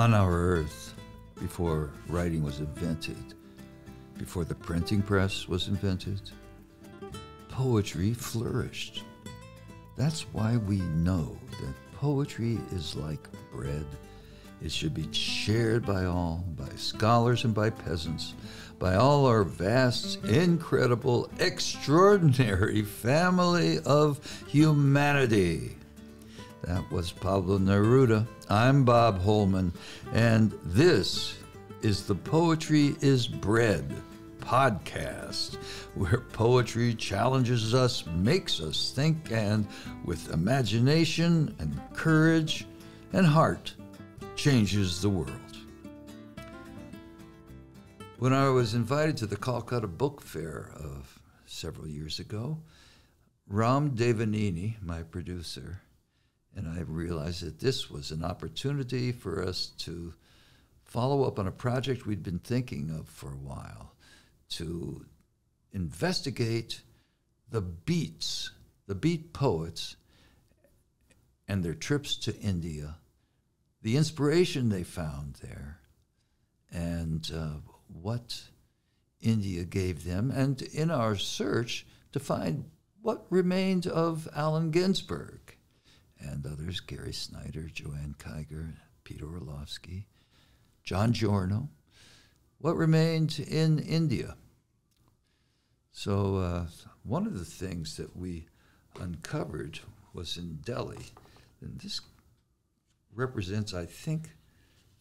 On our earth, before writing was invented, before the printing press was invented, poetry flourished. That's why we know that poetry is like bread. It should be shared by all, by scholars and by peasants, by all our vast, incredible, extraordinary family of humanity. That was Pablo Neruda. I'm Bob Holman, and this is the Poetry is Bread podcast, where poetry challenges us, makes us think, and with imagination and courage and heart, changes the world. When I was invited to the Calcutta Book Fair of several years ago, Ram Devanini, my producer, and I realized that this was an opportunity for us to follow up on a project we'd been thinking of for a while, to investigate the beat poets and their trips to India, the inspiration they found there, and what India gave them, and in our search to find what remained of Allen Ginsberg and others, Gary Snyder, Joanne Kiger, Peter Orlovsky, John Giorno, what remained in India. So one of the things that we uncovered was in Delhi, and this represents, I think,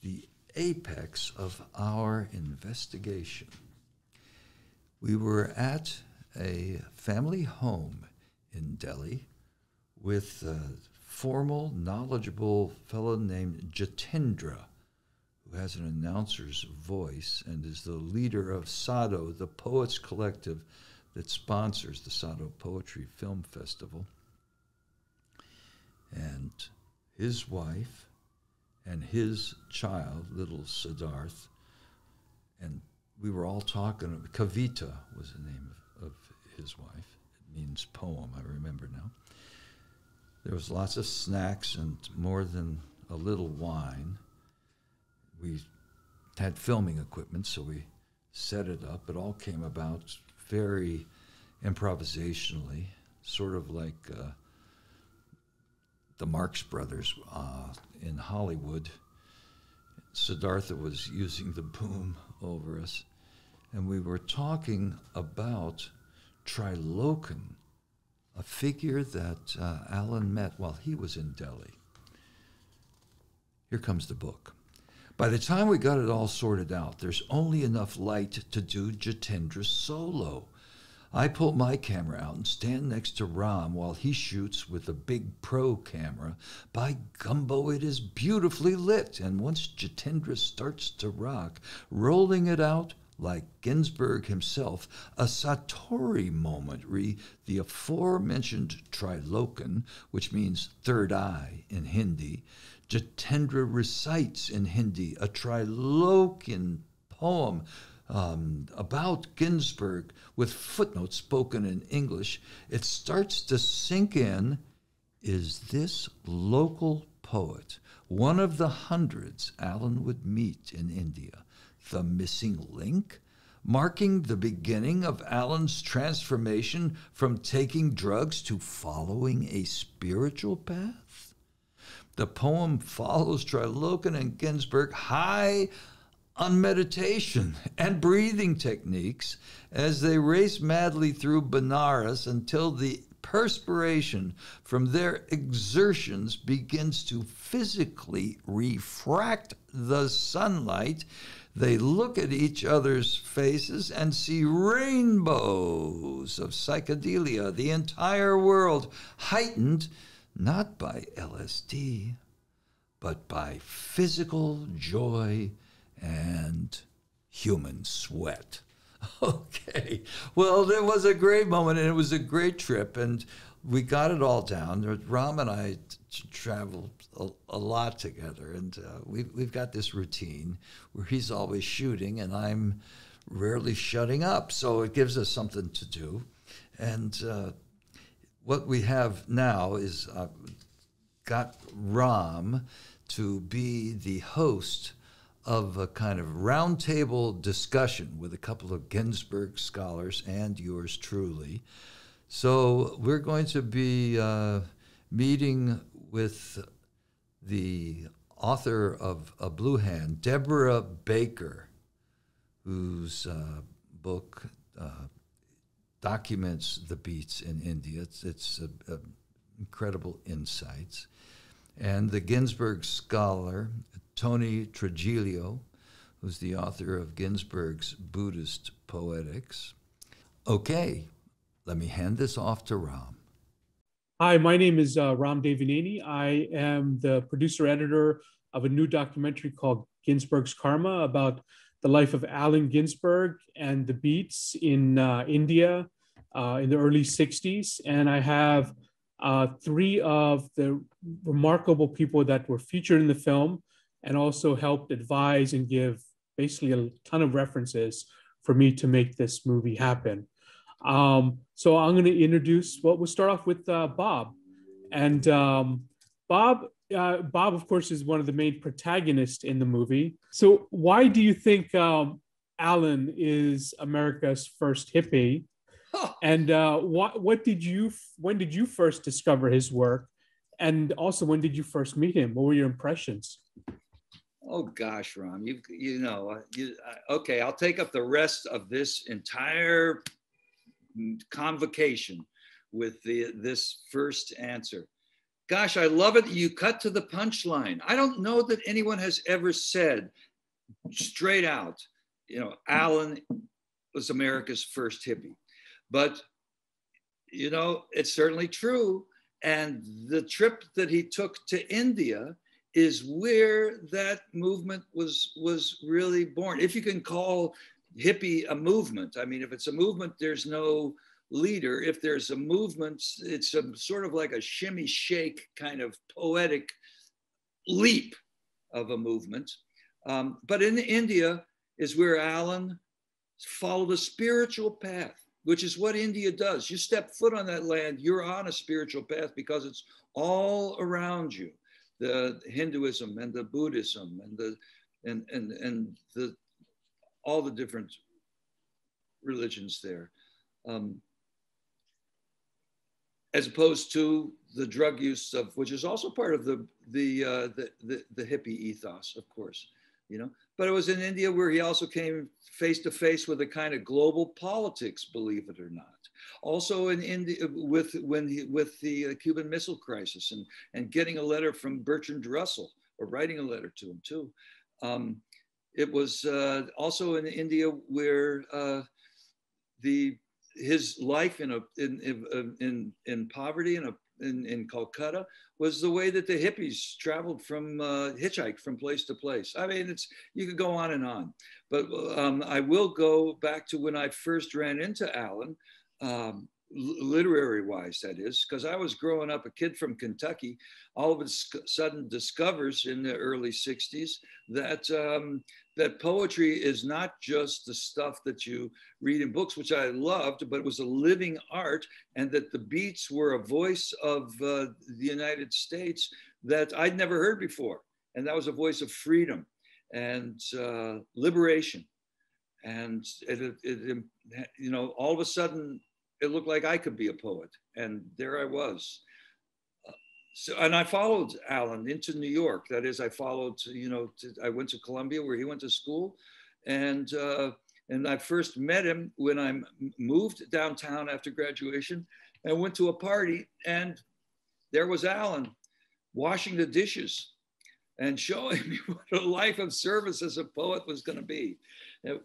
the apex of our investigation. We were at a family home in Delhi with a formal, knowledgeable fellow named Jitendra, who has an announcer's voice and is the leader of Sado, the poets collective that sponsors the Sado Poetry Film Festival. And his wife and his child, little Siddharth, and we were all talking. Kavita was the name of his wife. It means poem, I remember now. There was lots of snacks and more than a little wine. We had filming equipment, so we set it up. It all came about very improvisationally, sort of like the Marx Brothers in Hollywood. Siddhartha was using the boom over us, and we were talking about Trilokan, a figure that Allen met while he was in Delhi. Here comes the book. By the time we got it all sorted out, there's only enough light to do Jitendra's solo. I pull my camera out and stand next to Ram while he shoots with a big pro camera. By gumbo, it is beautifully lit, and once Jitendra starts to rock, rolling it out like Ginsberg himself, a Satori moment, the aforementioned Trilokan, which means third eye in Hindi. Jitendra recites in Hindi a Trilokan poem about Ginsberg with footnotes spoken in English. It starts to sink in. Is this local poet one of the hundreds Allen would meet in India? The missing link, marking the beginning of Allen's transformation from taking drugs to following a spiritual path? The poem follows Trilokan and Ginsberg high on meditation and breathing techniques as they race madly through Benares until the perspiration from their exertions begins to physically refract the sunlight. They look at each other's faces and see rainbows of psychedelia, the entire world heightened not by LSD, but by physical joy and human sweat. Okay, well, it was a great moment, and it was a great trip, and we got it all down. Ram and I traveled a lot together, and we've got this routine where he's always shooting, and I'm rarely shutting up, so it gives us something to do. And what we have now is got Ram to be the host of a kind of roundtable discussion with a couple of Ginsberg scholars and yours truly. So we're going to be meeting with the author of A Blue Hand, Deborah Baker, whose book documents the beats in India. It's incredible insights. And the Ginsberg scholar, Tony Trigilio, who's the author of Ginsberg's Buddhist Poetics. Okay, let me hand this off to Ram. Hi, my name is Ram Devaneni. I am the producer-editor of a new documentary called Ginsberg's Karma about the life of Allen Ginsberg and the beats in India in the early 60s. And I have three of the remarkable people that were featured in the film and also helped advise and give basically a ton of references for me to make this movie happen. So I'm going to introduce, well, we'll start off with Bob. And Bob, of course, is one of the main protagonists in the movie. So why do you think Allen is America's first hippie? And when did you first discover his work? And also, when did you first meet him? What were your impressions? Oh gosh, Ram, okay, I'll take up the rest of this entire convocation with this first answer. Gosh, I love it. You cut to the punchline. I don't know that anyone has ever said straight out, Allen was America's first hippie. But, it's certainly true. And the trip that he took to India is where that movement was really born. If you can call hippie a movement. I mean, if it's a movement, there's no leader. If there's a movement, it's sort of like a shimmy shake kind of poetic leap of a movement. But in India is where Allen followed a spiritual path, which is what India does. You step foot on that land, you're on a spiritual path because it's all around you. The Hinduism and the Buddhism and the all the different religions there, as opposed to the drug use of, which is also part of the hippie ethos, of course, But it was in India where he also came face to face with a kind of global politics, believe it or not. Also in India with the Cuban Missile Crisis and getting a letter from Bertrand Russell, or writing a letter to him too. It was also in India where his life in poverty in Calcutta was the way that the hippies traveled hitchhiked from place to place. I mean, you could go on and on, but I will go back to when I first ran into Allen, literary wise, that is, because I was growing up, a kid from Kentucky, all of a sudden discovers in the early 60s that poetry is not just the stuff that you read in books, which I loved, but it was a living art, and that the beats were a voice of the United States that I'd never heard before. And that was a voice of freedom and liberation. And all of a sudden, it looked like I could be a poet. And there I was. And I followed Allen into New York. That is, I went to Columbia where he went to school. And I first met him when I moved downtown after graduation and went to a party. And there was Allen washing the dishes and showing me what a life of service as a poet was going to be.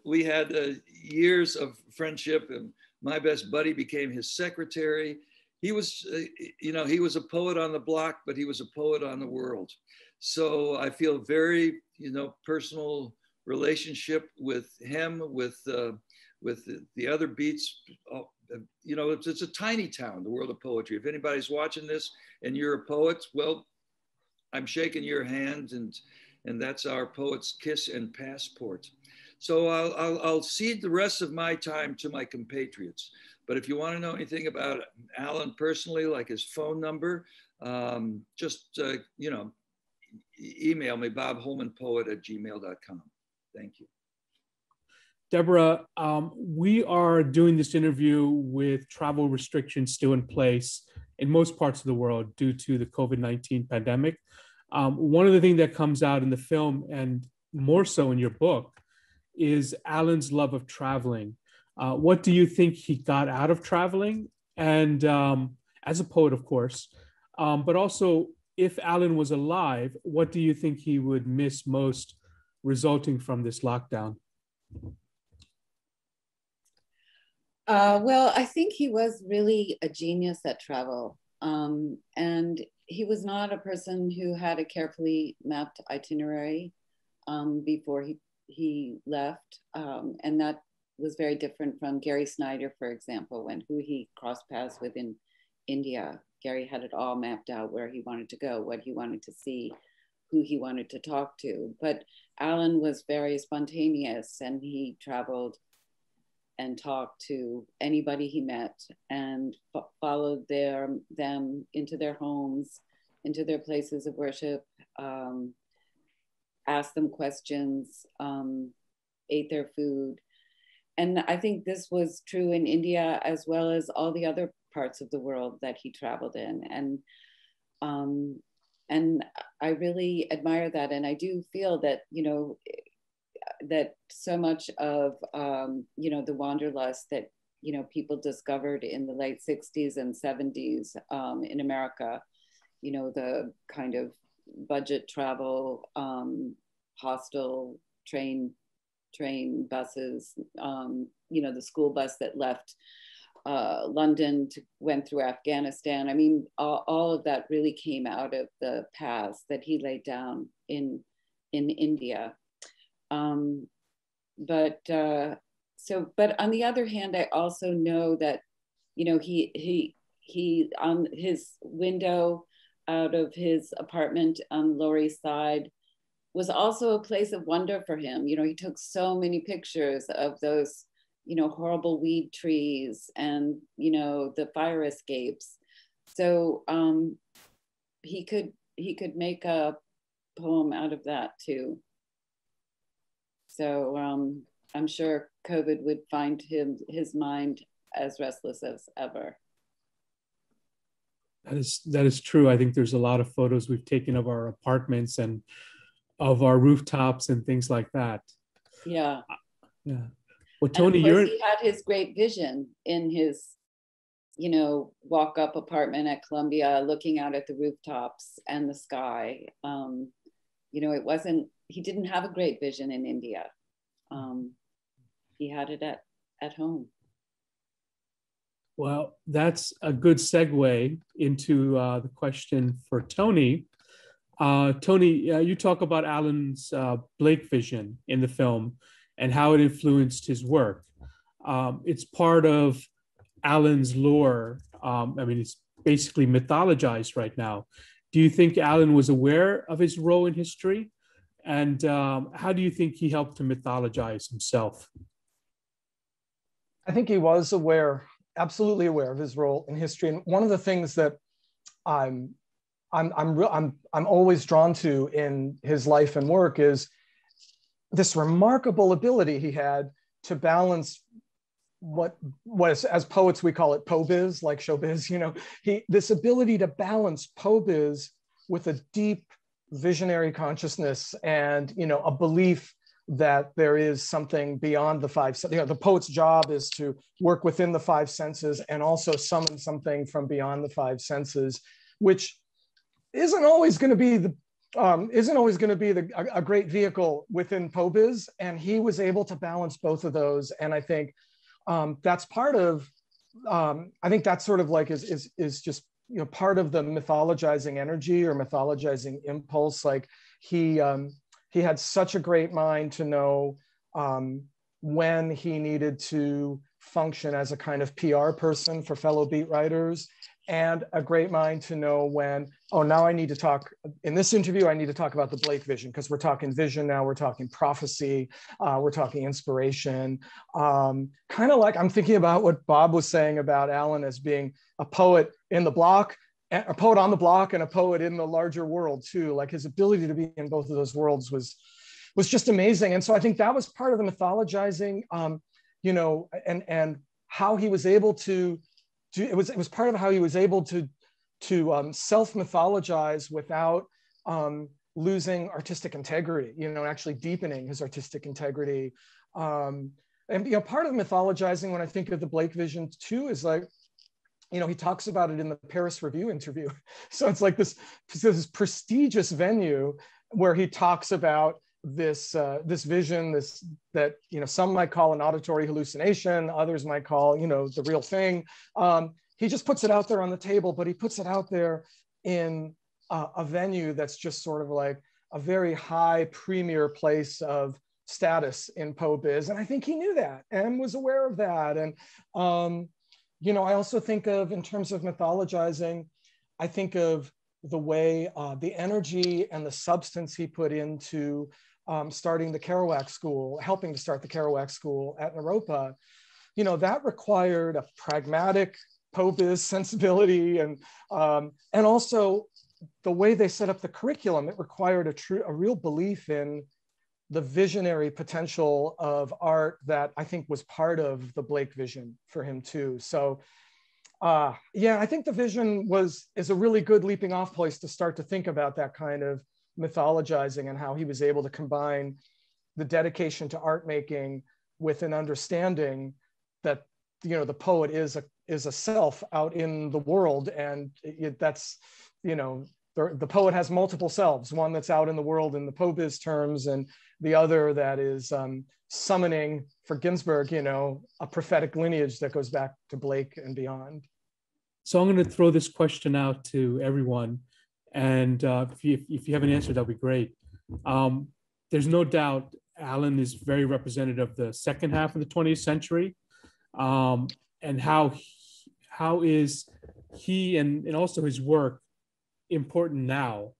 We had years of friendship, and my best buddy became his secretary. He was, he was a poet on the block, but he was a poet on the world. So I feel very, personal relationship with him, with the other beats. It's a tiny town, the world of poetry. If anybody's watching this and you're a poet, well, I'm shaking your hand, and that's our poet's kiss and passport. So I'll cede the rest of my time to my compatriots. But if you want to know anything about Allen personally, like his phone number, email me, bobholmanpoet@gmail.com. Thank you. Deborah, we are doing this interview with travel restrictions still in place in most parts of the world due to the COVID-19 pandemic. One of the things that comes out in the film, and more so in your book, is Alan's love of traveling. What do you think he got out of traveling? And as a poet, of course, but also if Alan was alive, what do you think he would miss most resulting from this lockdown? Well, I think he was really a genius at travel. And he was not a person who had a carefully mapped itinerary before he left. And that was very different from Gary Snyder, for example, who he crossed paths with in India. Gary had it all mapped out, where he wanted to go, what he wanted to see, who he wanted to talk to. But Alan was very spontaneous, and he traveled and talked to anybody he met, and followed them into their homes, into their places of worship, asked them questions, ate their food. And I think this was true in India as well as all the other parts of the world that he traveled in. And I really admire that. And I do feel that, that so much of, the wanderlust that, people discovered in the late 60s and 70s in America, the kind of budget travel, hostel train buses, the school bus that left London went through Afghanistan. I mean, all of that really came out of the paths that he laid down in India. But on the other hand, I also know that, he on his window out of his apartment on Lower East Side was also a place of wonder for him. He took so many pictures of those, horrible weed trees and, the fire escapes. So he could make a poem out of that too. So I'm sure COVID would find his mind as restless as ever. That is true. I think there's a lot of photos we've taken of our apartments and of our rooftops and things like that. Yeah. Yeah. Well, Tony, he had his great vision in his, walk-up apartment at Columbia, looking out at the rooftops and the sky. He didn't have a great vision in India. He had it at home. Well, that's a good segue into the question for Tony. Tony, you talk about Alan's Blake vision in the film and how it influenced his work. It's part of Alan's lore. It's basically mythologized right now. Do you think Alan was aware of his role in history? And how do you think he helped to mythologize himself? I think he was aware, absolutely aware of his role in history. And one of the things that I'm always drawn to in his life and work is this remarkable ability he had to balance what was, as poets we call it po-biz, like showbiz. This ability to balance po-biz with a deep visionary consciousness and a belief that there is something beyond the five. The poet's job is to work within the five senses and also summon something from beyond the five senses, which isn't always going to be a great vehicle within po-biz. And he was able to balance both of those. And I think that's part of. I think that's sort of like is just part of the mythologizing energy or mythologizing impulse. Like he had such a great mind to know when he needed to function as a kind of PR person for fellow beat writers, and a great mind to know when, now I need to talk, in this interview, I need to talk about the Blake vision, because we're talking vision now, we're talking prophecy, we're talking inspiration. Kind of like I'm thinking about what Bob was saying about Alan as being a poet in the block a poet on the block and a poet in the larger world too. Like his ability to be in both of those worlds was just amazing. And so I think that was part of the mythologizing, you know, and how he was able to do, it was part of how he was able to self-mythologize without losing artistic integrity, you know, actually deepening his artistic integrity. And, you know, part of mythologizing, when I think of the Blake vision too, is like, you know, he talks about it in the Paris Review interview. So it's like this prestigious venue where he talks about this vision, that, you know, some might call an auditory hallucination, others might call, you know, the real thing. He just puts it out there on the table, but he puts it out there in a venue that's just sort of like a very high premier place of status in Poe biz. And I think he knew that and was aware of that. And, you know, I also think of, in terms of mythologizing, I think of the way, the energy and the substance he put into starting the Kerouac School, helping to start the Kerouac School at Naropa. You know, that required a pragmatic Poe biz sensibility, and also the way they set up the curriculum. It required a real belief in the visionary potential of art that I think was part of the Blake vision for him too. So yeah, I think the vision is a really good leaping off place to start to think about that kind of mythologizing and how he was able to combine the dedication to art making with an understanding that, you know, the poet is a self out in the world, and that's, you know, the poet has multiple selves, one that's out in the world in the Poe biz terms, and the other that is summoning, for Ginsberg, you know, a prophetic lineage that goes back to Blake and beyond. So I'm going to throw this question out to everyone, and if you have an answer, that'll be great. There's no doubt Allen is very representative of the second half of the 20th century, and how is he and also his work important now?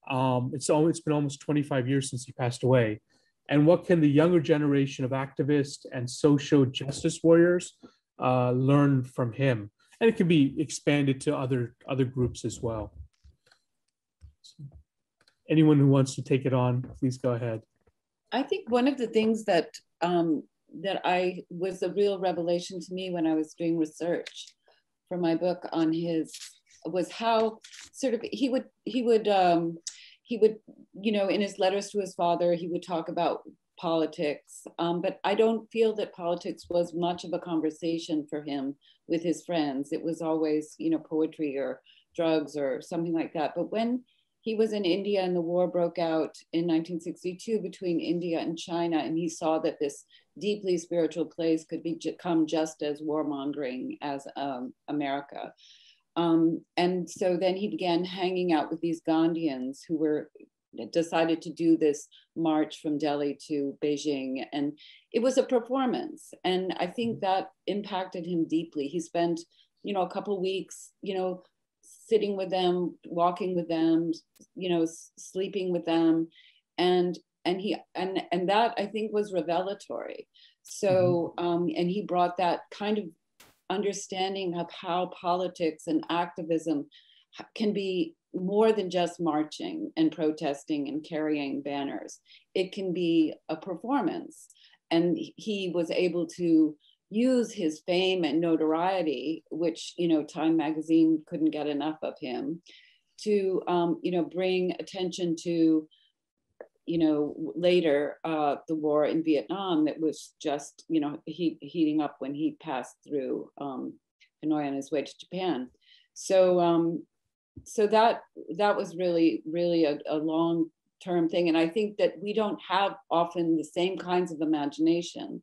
It's been almost 25 years since he passed away. And what can the younger generation of activists and social justice warriors learn from him? And it can be expanded to other groups as well. So anyone who wants to take it on, please go ahead. I think one of the things that I was a real revelation to me when I was doing research for my book on his was how sort of he would, you know, in his letters to his father, he would talk about politics, but I don't feel that politics was much of a conversation for him with his friends. It was always, you know, poetry or drugs or something like that. But when he was in India and the war broke out in 1962 between India and China, and he saw that this deeply spiritual place could become just as warmongering as America. And so then he began hanging out with these Gandhians who decided to do this march from Delhi to Beijing. And it was a performance. And I think that impacted him deeply. He spent, you know, a couple weeks, you know, sitting with them, walking with them, you know, sleeping with them. And that I think was revelatory. So, and he brought that kind of understanding of how politics and activism can be more than just marching and protesting and carrying banners. It can be a performance. And he was able to use his fame and notoriety, which, you know, Time magazine couldn't get enough of him, to, you know, bring attention to, you know, later the war in Vietnam that was just, you know, heating up when he passed through Hanoi on his way to Japan. So, so that was really, really a long-term thing. And I think that we don't have often the same kinds of imagination,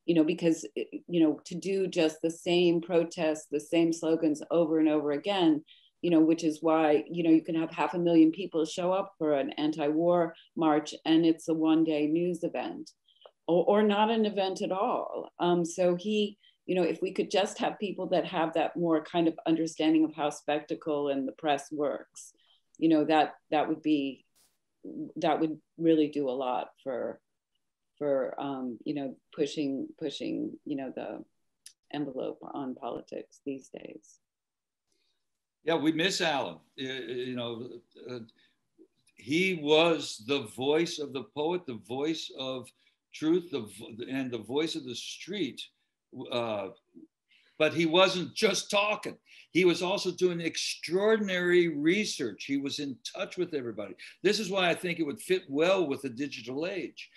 you know, because, you know, to do just the same protests, the same slogans over and over again, you know, which is why, you know, you can have 500,000 people show up for an anti-war march and it's a one-day news event or not an event at all. So he, you know, if we could just have people that have that more kind of understanding of how spectacle and the press works, you know, that would really do a lot for you know, pushing, you know, the envelope on politics these days. Yeah, we miss Alan. He was the voice of the poet, the voice of truth, and the voice of the street. But he wasn't just talking. He was also doing extraordinary research. He was in touch with everybody. This is why I think it would fit well with the digital age.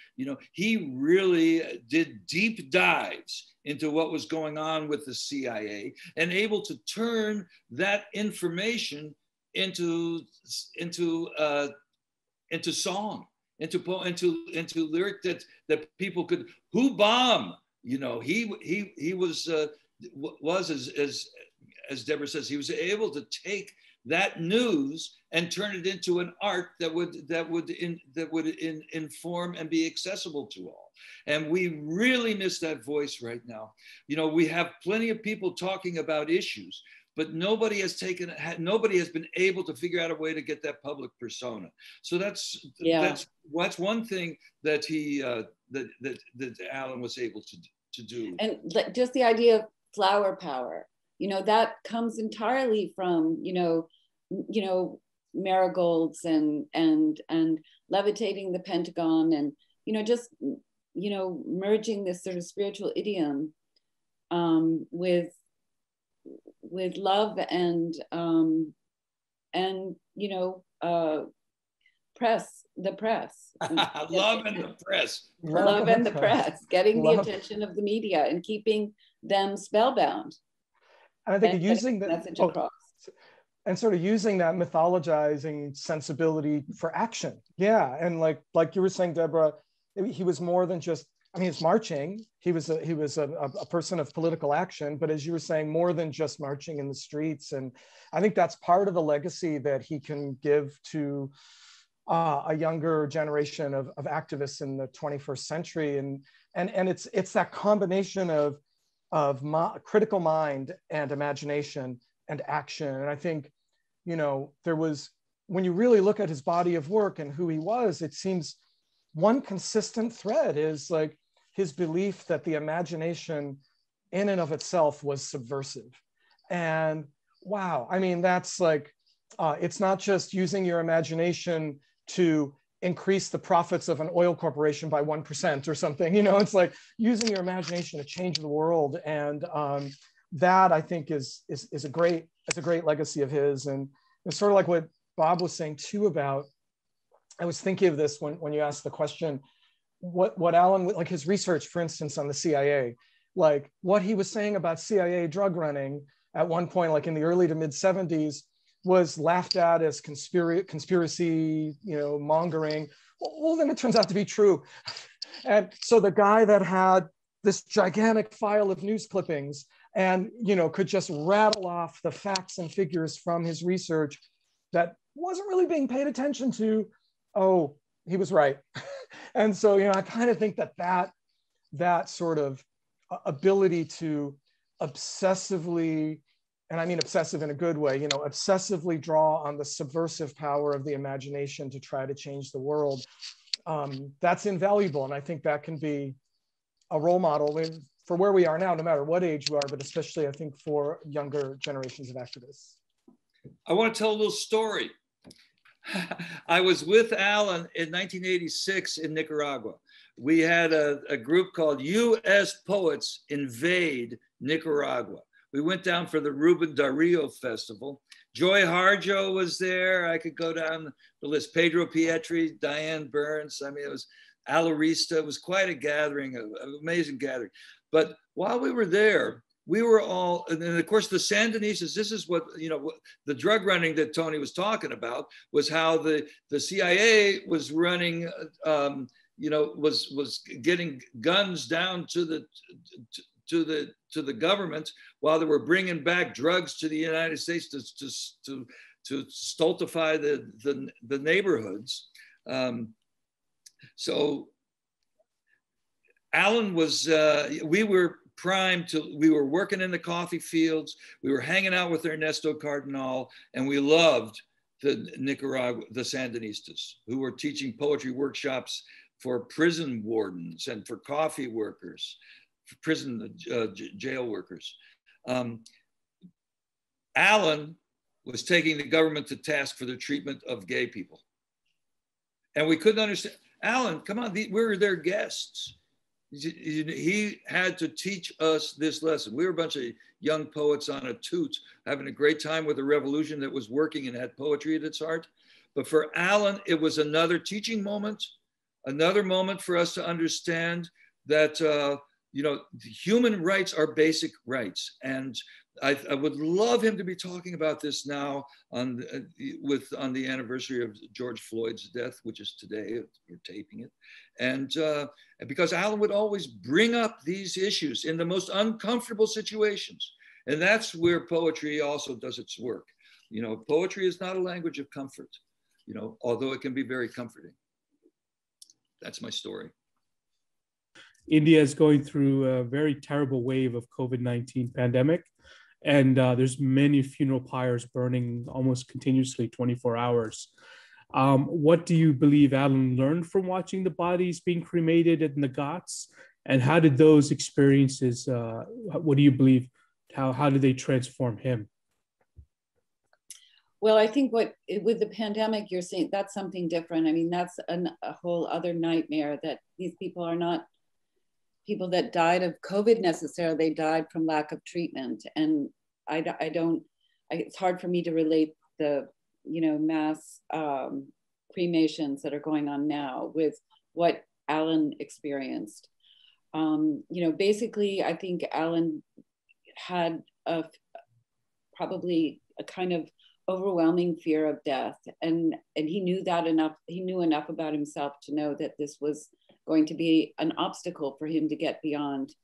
He really did deep dives into what was going on with the CIA and able to turn that information into song, into lyric that people could. Who bomb? He was as Deborah says, he was able to take that news and turn it into an art that would inform and be accessible to all. And we really miss that voice right now. We have plenty of people talking about issues, but nobody has been able to figure out a way to get that public persona. So that's one thing that that Alan was able to do. And just the idea of flower power, that comes entirely from marigolds and levitating the Pentagon, and just merging this sort of spiritual idiom with love and the press. Love and the press. Love and the press, getting the attention of the media and keeping them spellbound. And I think using that message across. And sort of using that mythologizing sensibility for action. Yeah, and like you were saying, Deborah, he was more than just, he's marching. He was a person of political action, but as you were saying, more than just marching in the streets. And I think that's part of the legacy that he can give to a younger generation of activists in the 21st century. And it's that combination of critical mind and imagination and action. And I think, there was, when you really look at his body of work and who he was, it seems one consistent thread is like his belief that the imagination in and of itself was subversive. And wow, that's like, it's not just using your imagination to increase the profits of an oil corporation by 1% or something, it's like using your imagination to change the world. And that I think is a great legacy of his. And it's sort of like what Bob was saying too about, I was thinking of this when you asked the question, what Alan, like his research, for instance, on the CIA, like what he was saying about CIA drug running at one point, like in the early to mid 70s, was laughed at as conspiracy, mongering. Well, then it turns out to be true. And so the guy that had this gigantic file of news clippings and, could just rattle off the facts and figures from his research that wasn't really being paid attention to, oh, he was right. And so, I kind of think that sort of ability to obsessively, and I mean obsessive in a good way, obsessively draw on the subversive power of the imagination to try to change the world, that's invaluable. And I think that can be a role model for where we are now, no matter what age you are, but especially I think for younger generations of activists. I want to tell a little story. I was with Alan in 1986 in Nicaragua. We had a group called U.S. Poets Invade Nicaragua. We went down for the Ruben Dario Festival. Joy Harjo was there. I could go down the list. Pedro Pietri, Diane Burns. It was Alarista. It was quite a gathering, an amazing gathering. But while we were there, we were all, and of course the Sandinistas, this is what, the drug running that Tony was talking about was how the CIA was running, was getting guns down to the government while they were bringing back drugs to the United States to stultify the neighborhoods. So Alan was, we were primed we were working in the coffee fields, we were hanging out with Ernesto Cardenal, and we loved the Sandinistas who were teaching poetry workshops for prison wardens and for coffee workers, for prison jail workers. Alan was taking the government to task for the treatment of gay people. And we couldn't understand. Alan, come on, we're their guests. He had to teach us this lesson. We were a bunch of young poets on a toot, having a great time with a revolution that was working and had poetry at its heart. But for Alan, it was another teaching moment, another moment for us to understand that human rights are basic rights. And I would love him to be talking about this now on the anniversary of George Floyd's death, which is today. We're taping it, and because Alan would always bring up these issues in the most uncomfortable situations, and that's where poetry also does its work. Poetry is not a language of comfort, although it can be very comforting. That's my story. India is going through a very terrible wave of COVID-19 pandemic. And there's many funeral pyres burning almost continuously 24 hours. What do you believe Alan learned from watching the bodies being cremated in the Ghats? And how did those experiences, what do you believe, how did they transform him? Well, I think with the pandemic, you're saying that's something different. I mean, that's a whole other nightmare, that these people are not people that died of COVID necessarily. They died from lack of treatment. And it's hard for me to relate the, mass cremations that are going on now with what Alan experienced. Basically, I think Alan had probably a kind of overwhelming fear of death. And he knew enough about himself to know that this was going to be an obstacle for him to get beyond,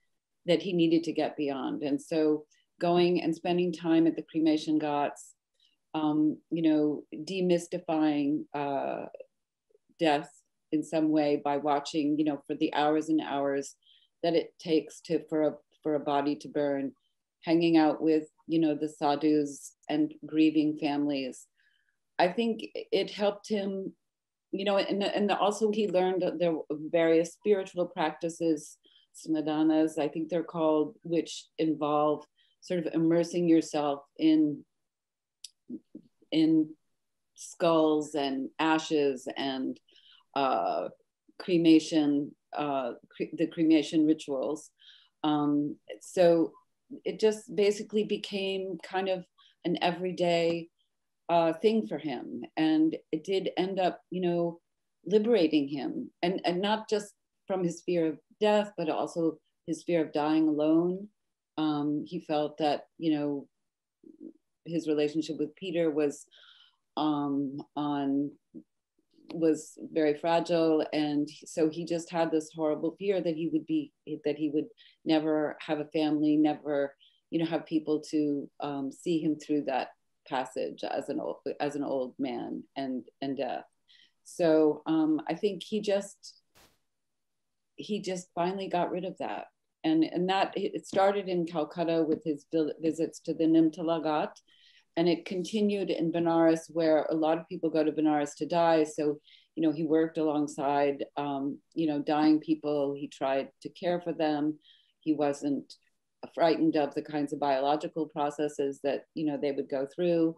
that he needed to get beyond. And so going and spending time at the cremation Ghats, demystifying death in some way by watching, for the hours and hours that it takes for a body to burn, hanging out with, the sadhus and grieving families. I think it helped him, and also he learned that there were various spiritual practices, smadhanas, I think they're called, which involve sort of immersing yourself in skulls and ashes and cremation, the cremation rituals. So it just basically became kind of an everyday thing for him. And it did end up, liberating him, and not just from his fear of death, but also his fear of dying alone. He felt that, his relationship with Peter was very fragile, and so he just had this horrible fear that he would never have a family, never, have people to see him through that passage as an old man and death. So I think he just finally got rid of that. And that it started in Calcutta with his visits to the Nimtala Ghat, and it continued in Benares, where a lot of people go to Benares to die. So, he worked alongside, dying people. He tried to care for them. He wasn't frightened of the kinds of biological processes that, they would go through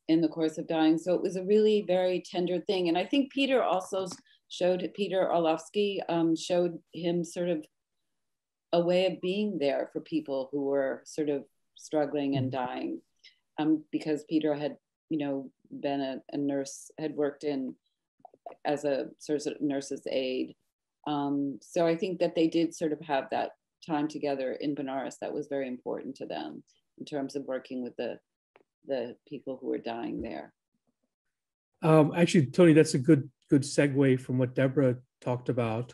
in the course of dying. So it was a really very tender thing. And I think Peter Orlovsky showed him sort of a way of being there for people who were sort of struggling and dying, because Peter had, been a nurse, had worked as a sort of nurse's aide. So I think that they did sort of have that time together in Benares that was very important to them in terms of working with the people who were dying there. Actually, Tony, that's a good segue from what Deborah talked about.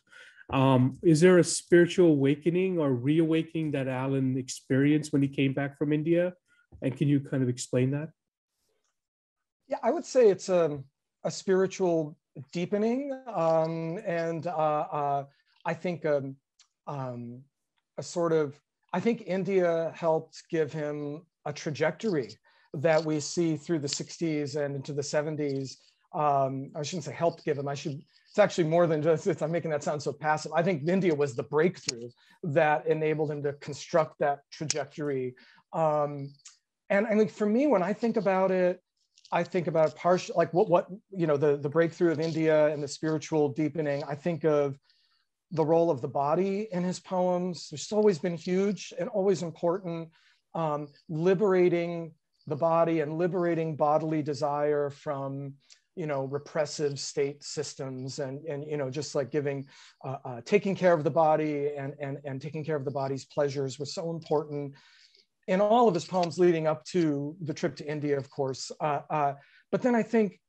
Is there a spiritual awakening or reawakening that Alan experienced when he came back from India? And can you kind of explain that? Yeah, I would say it's a spiritual deepening, and I think I think India helped give him a trajectory that we see through the 60s and into the 70s. I shouldn't say helped give him, it's actually more than just, I'm making that sound so passive. I think India was the breakthrough that enabled him to construct that trajectory. And I think for me, when I think about it, I think about partial, like what the breakthrough of India and the spiritual deepening. I think of the role of the body in his poems. It's always been huge and always important, liberating the body and liberating bodily desire from, repressive state systems, and just like taking care of the body and taking care of the body's pleasures was so important in all of his poems leading up to the trip to India, of course. But then I think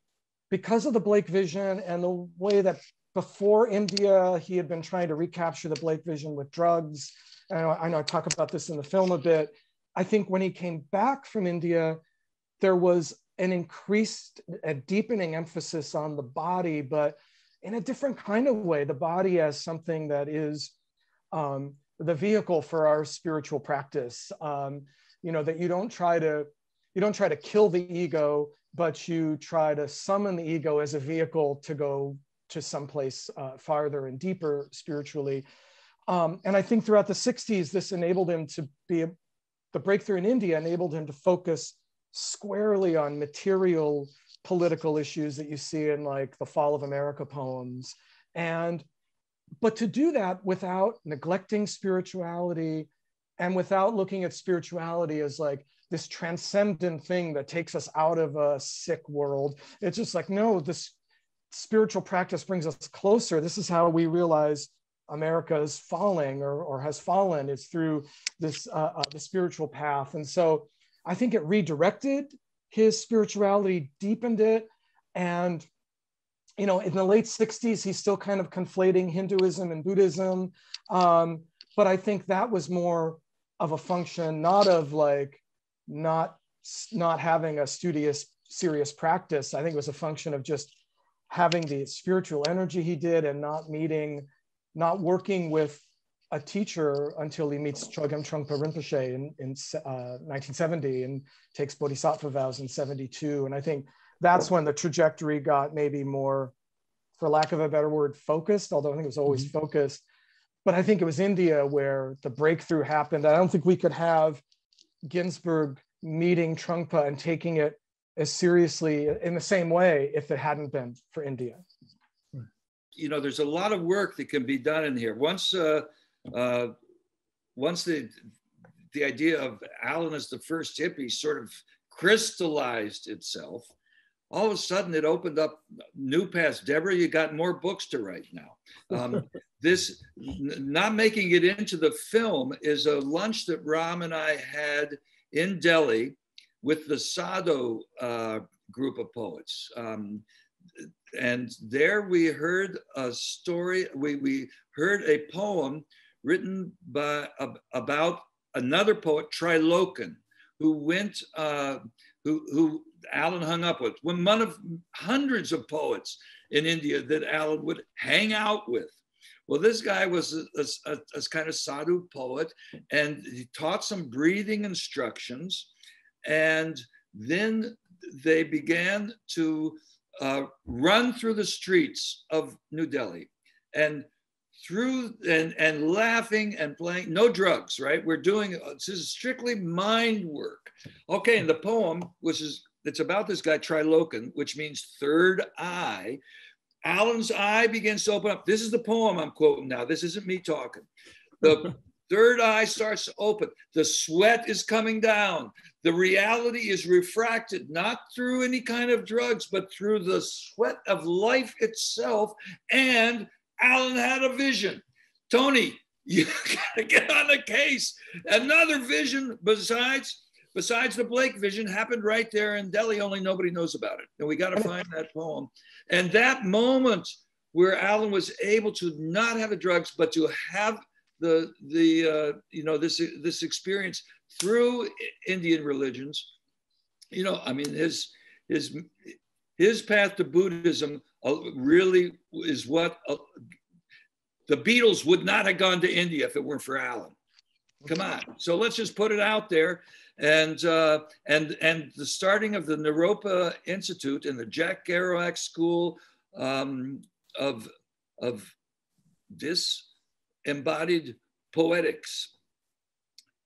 because of the Blake vision and the way that before India, he had been trying to recapture the Blake vision with drugs. And I know I talk about this in the film a bit. I think when he came back from India, there was a deepening emphasis on the body, but in a different kind of way. The body as something that is the vehicle for our spiritual practice. That you don't try to kill the ego, but you try to summon the ego as a vehicle to go to someplace farther and deeper spiritually. And I think throughout the 60s, this enabled him to the breakthrough in India enabled him to focus squarely on material political issues that you see in like the Fall of America poems. But to do that without neglecting spirituality and without looking at spirituality as like this transcendent thing that takes us out of a sick world. It's just like, no, this spiritual practice brings us closer. This is how we realize America is falling or has fallen. It's through this the spiritual path. And so I think it redirected his spirituality, deepened it. And, in the late 60s, he's still kind of conflating Hinduism and Buddhism. But I think that was more of a function, not of like, not having a studious, serious practice. I think it was a function of just having the spiritual energy he did and not working with a teacher until he meets Chogyam Trungpa Rinpoche in 1970 and takes Bodhisattva vows in 72. And I think that's when the trajectory got maybe more, for lack of a better word, focused, although I think it was always focused. But I think it was India where the breakthrough happened. I don't think we could have Ginsberg meeting Trungpa and taking it as seriously in the same way if it hadn't been for India. There's a lot of work that can be done in here. Once the idea of Alan as the first hippie sort of crystallized itself, all of a sudden it opened up new paths. Deborah, you got more books to write now. This, not making it into the film, is a lunch that Ram and I had in Delhi with the Sadhu group of poets. And there we heard a story, we heard a poem written about another poet, Trilokan, who went, who Alan hung up with, one of hundreds of poets in India that Alan would hang out with. Well, this guy was a kind of sadhu poet, and he taught some breathing instructions, and then they began to run through the streets of New Delhi and laughing and playing, no drugs, right? This is strictly mind work. Okay, and the poem, it's about this guy Trilokan, which means third eye. Alan's eye begins to open up. This is the poem I'm quoting now. This isn't me talking. The third eye starts to open. The sweat is coming down. The reality is refracted, not through any kind of drugs, but through the sweat of life itself. And Alan had a vision. Tony, you gotta get on the case. Another vision besides the Blake vision happened right there in Delhi, only nobody knows about it. And we gotta find that poem. And that moment where Alan was able to not have the drugs, but to have this experience through Indian religions, his path to Buddhism really is what the Beatles would not have gone to India if it weren't for Alan. Come on. So let's just put it out there. And the starting of the Naropa Institute and the Jack Kerouac School of disembodied poetics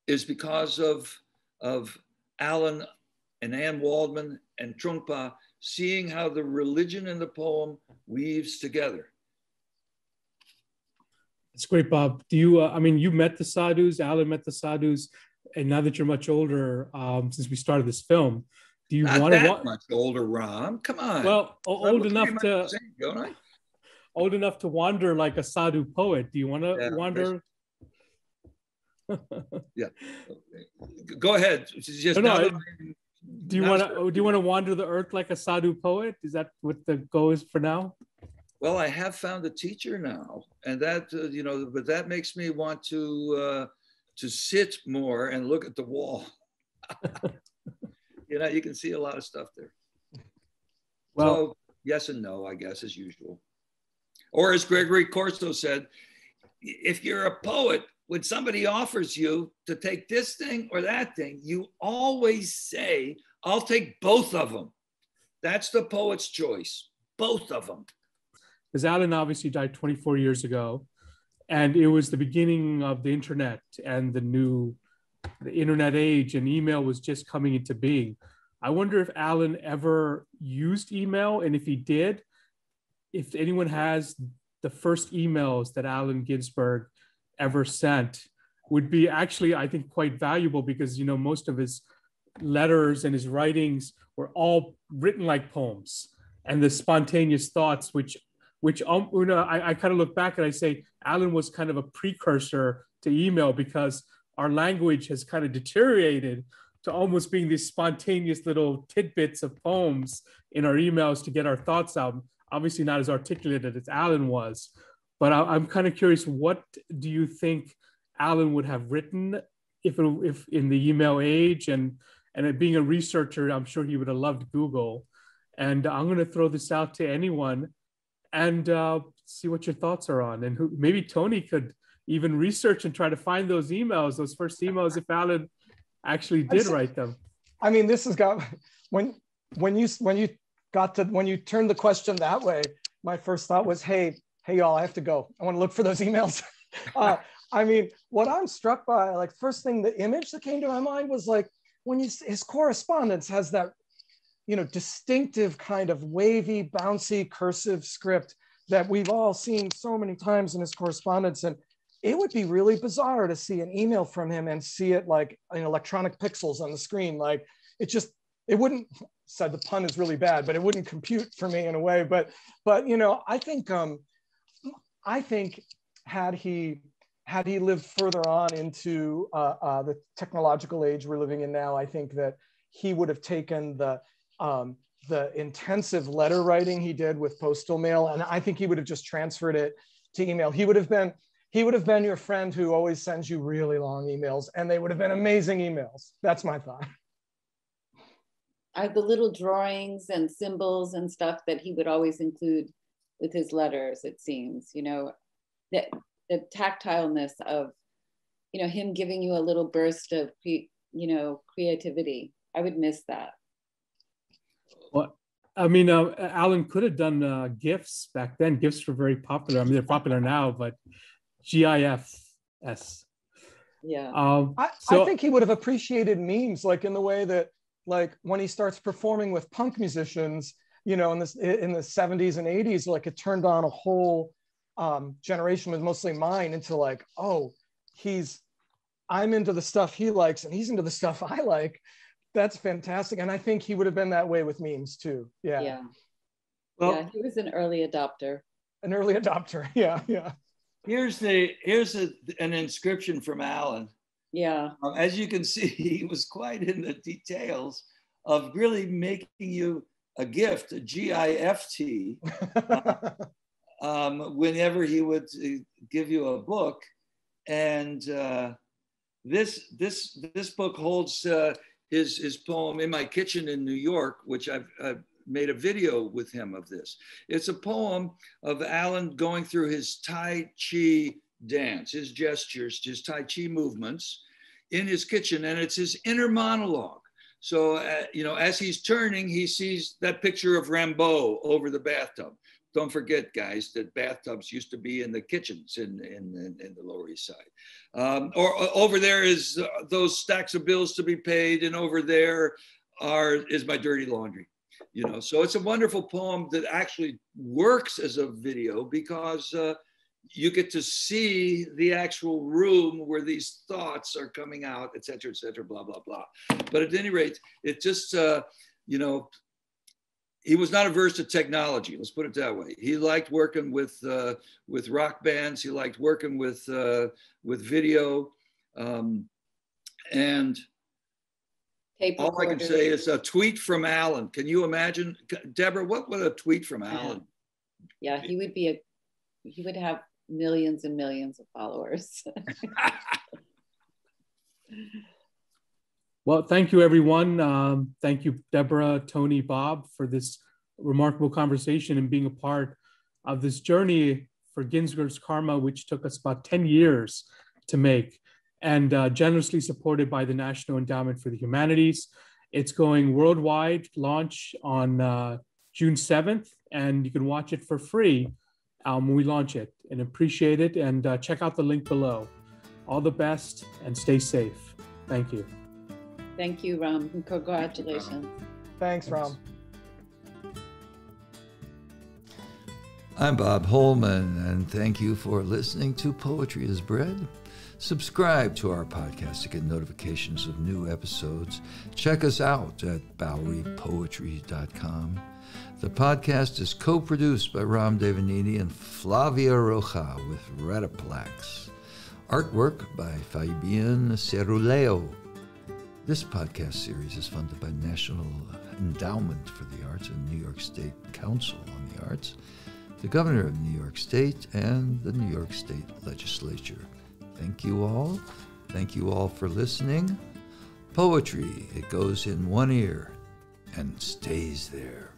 is because of Alan and Ann Waldman and Trungpa, seeing how the religion and the poem weaves together. It's great, Bob. Do you, I mean, you met the sadhus, Alan met the sadhus, and now that you're much older, since we started this film, do you Not want that to much older, Ram. Come on. well, old enough to same, don't I? old enough to wander like a sadhu poet? Do you want to wander? Yeah. Go ahead. Just no, do you want to wander the earth like a sadhu poet? Is that what the goal is for now? Well, I have found a teacher now, and that but that makes me want to sit more and look at the wall. You can see a lot of stuff there. Well, so, yes and no, I guess, as usual. Or as Gregory Corso said, if you're a poet, when somebody offers you to take this thing or that thing, you always say, I'll take both of them. That's the poet's choice, both of them. Because Alan obviously died 24 years ago, and it was the beginning of the internet and the internet age, and email was just coming into being. I wonder if Alan ever used email, and if he did, if anyone has the first emails that Allen Ginsberg ever sent, would be actually, I think, quite valuable, because most of his letters and his writings were all written like poems, and the spontaneous thoughts, which I kind of look back and I say Alan was kind of a precursor to email, because our language has kind of deteriorated to almost being these spontaneous little tidbits of poems in our emails to get our thoughts out. Obviously not as articulated as Alan was, but I'm kind of curious, what do you think Alan would have written if in the email age? And being a researcher, I'm sure he would have loved Google. And I'm going to throw this out to anyone and see what your thoughts are on. And maybe Tony could even research and try to find those emails, those first emails, if Alan actually did write them. I mean, this has got, when you turned the question that way, my first thought was, hey y'all, I have to go. I want to look for those emails. I mean, what I'm struck by, like, first thing, the image that came to my mind was like, his correspondence has that, distinctive kind of wavy, bouncy, cursive script that we've all seen so many times in his correspondence. And it would be really bizarre to see an email from him and see it like in electronic pixels on the screen. Like, it wouldn't, said the pun is really bad, but it wouldn't compute for me in a way. But I think had he lived further on into the technological age we're living in now, I think that he would have taken the intensive letter writing he did with postal mail, and I think he would have just transferred it to email. He would have been your friend who always sends you really long emails, and they would have been amazing emails. That's my thought. The little drawings and symbols and stuff that he would always include with his letters, it seems, the tactileness of, him giving you a little burst of, creativity. I would miss that. Well, I mean, Alan could have done GIFs back then. GIFs were very popular. I mean, they're popular now, but GIFs. Yeah. I think he would have appreciated memes, like in the way that, like, when he starts performing with punk musicians, in the 70s and 80s, like, it turned on a whole generation, was mostly mine, into like, oh, I'm into the stuff he likes and he's into the stuff I like. That's fantastic. And I think he would have been that way with memes too. Yeah. Yeah. Well, yeah, he was an early adopter. An early adopter. Yeah. Yeah. Here's an inscription from Alan. Yeah. As you can see, he was quite in the details of really making you a gift, a GIFT, whenever he would give you a book. And this book holds his poem In My Kitchen in New York, which I've made a video with him of this. It's a poem of Alan going through his Tai Chi dance, his gestures, his Tai Chi movements in his kitchen, and it's his inner monologue. So, as he's turning, he sees that picture of Rimbaud over the bathtub. Don't forget, guys, that bathtubs used to be in the kitchens in the Lower East Side. Or over there is those stacks of bills to be paid, and over there is my dirty laundry. You know, so it's a wonderful poem that actually works as a video because you get to see the actual room where these thoughts are coming out, et cetera, blah, blah, blah. But at any rate, it just, you know, he was not averse to technology. Let's put it that way. He liked working with rock bands. He liked working with video, and all I can say is a tweet from Alan. Can you imagine, Deborah? What would a tweet from Alan? Yeah, he would have millions and millions of followers. Well, thank you, everyone. Thank you, Deborah, Tony, Bob, for this remarkable conversation and being a part of this journey for Ginsberg's Karma, which took us about 10 years to make, and generously supported by the National Endowment for the Humanities. It's going worldwide, launch on June 7th, and you can watch it for free when we launch it, and appreciate it. And check out the link below. All the best and stay safe. Thank you. Thank you, Ram. Congratulations. Thanks, Ram. I'm Bob Holman, and thank you for listening to Poetry is Bread. Subscribe to our podcast to get notifications of new episodes. Check us out at BoweryPoetry.com. The podcast is co-produced by Ram Devanini and Flavia Roja with Retaplax. Artwork by Fabian Ceruleo. This podcast series is funded by National Endowment for the Arts and New York State Council on the Arts, the Governor of New York State, and the New York State Legislature. Thank you all. Thank you all for listening. Poetry, it goes in one ear and stays there.